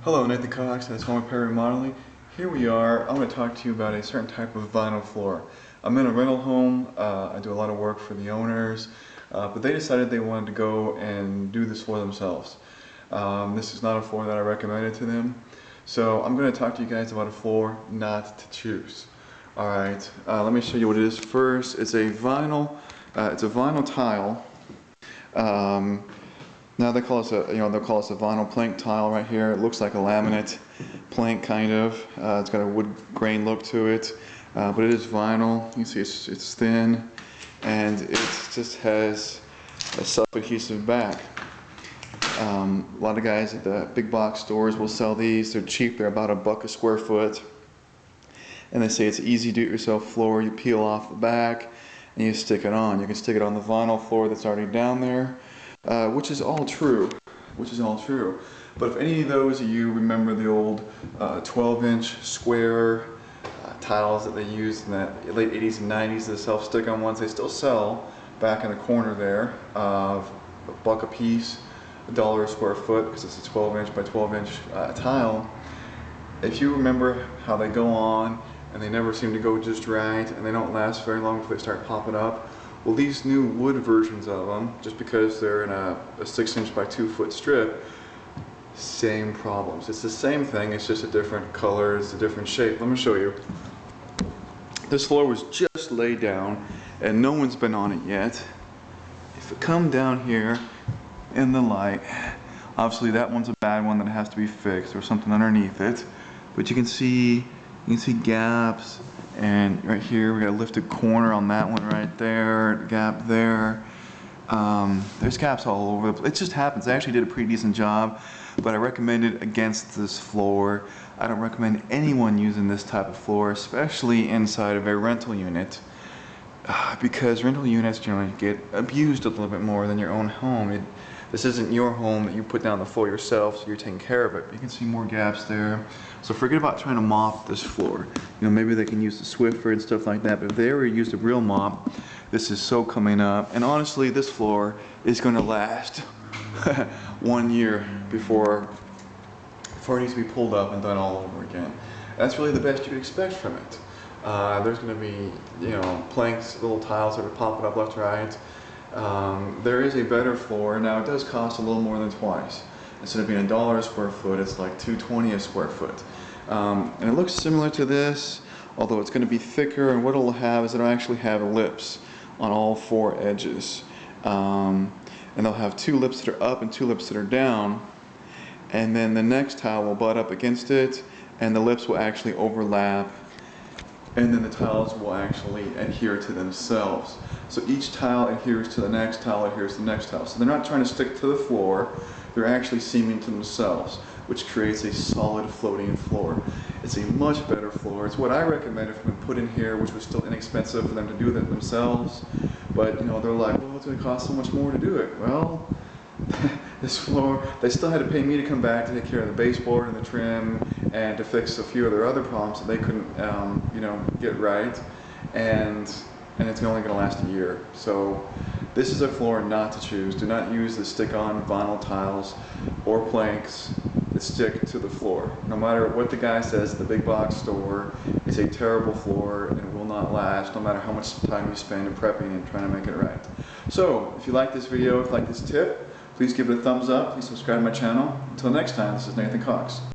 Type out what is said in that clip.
Hello, Nathan Cox at Home Repair Remodeling. Here we are. I'm going to talk to you about a certain type of vinyl floor. I'm in a rental home. I do a lot of work for the owners, but they decided they wanted to go and do this for themselves. This is not a floor that I recommended to them, so I'm going to talk to you guys about a floor not to choose. All right, let me show you what it is first. It's a vinyl tile. Now they call us they'll call us a vinyl plank tile right here. It looks like a laminate plank kind of. It's got a wood grain look to it, but it is vinyl. You can see it's thin, and it just has a self-adhesive back. A lot of guys at the big box stores will sell these. They're cheap. They're about $1 a square foot, and they say it's easy do-it-yourself floor. You peel off the back and you stick it on. You can stick it on the vinyl floor that's already down there. Which is all true. But if any of those of you remember the old 12-inch square tiles that they used in the late 80s and 90s, the self-stick-on ones, they still sell back in the corner there of $1 a piece, $1 a square foot, because it's a 12-inch by 12-inch tile. If you remember how they go on and they never seem to go just right and they don't last very long before they start popping up, well, these new wood versions of them, just because they're in a 6-inch by 2-foot strip, same problems. It's the same thing, it's just a different color, it's a different shape. Let me show you. This floor was just laid down and no one's been on it yet. If you come down here in the light, obviously that one's a bad one that has to be fixed or something underneath it. But you can see gaps. And right here we got a lifted corner on that one right there, gap there. There's gaps all over the place. It just happens. I actually did a pretty decent job, but I recommend it against this floor. I don't recommend anyone using this type of floor, especially inside of a rental unit, because rental units generally get abused a little bit more than your own home. This isn't your home that you put down the floor yourself, so you're taking care of it. You can see more gaps there. So forget about trying to mop this floor. You know, maybe they can use the Swiffer and stuff like that, but if they ever use a real mop, this is so coming up. And honestly, this floor is going to last 1 year before it needs to be pulled up and done all over again. That's really the best you could expect from it. There's going to be, planks, little tiles that are popping up left, right. There is a better floor. Now it does cost a little more than twice. Instead of being $1 a square foot, it's like $2.20 a square foot. And it looks similar to this, although it's going to be thicker, and what it'll have is it'll actually have lips on all 4 edges. And they'll have 2 lips that are up and 2 lips that are down. And then the next tile will butt up against it, and the lips will actually overlap, and then the tiles will actually adhere to themselves. So each tile adheres to the next tile, adheres to the next tile. So they're not trying to stick to the floor, they're actually seaming to themselves, which creates a solid floating floor. It's a much better floor. It's what I recommended for them to put in here, which was still inexpensive for them to do that themselves. But they're like, well, it's going to cost so much more to do it. Well, this floor, they still had to pay me to come back to take care of the baseboard and the trim and to fix a few of their other problems that they couldn't, get right. And it's only going to last a year. So this is a floor not to choose. Do not use the stick-on vinyl tiles or planks that stick to the floor. No matter what the guy says at the big box store, it's a terrible floor and it will not last, no matter how much time you spend in prepping and trying to make it right. So if you like this video, if you like this tip, please give it a thumbs up. Please subscribe to my channel. Until next time, this is Nathan Cox.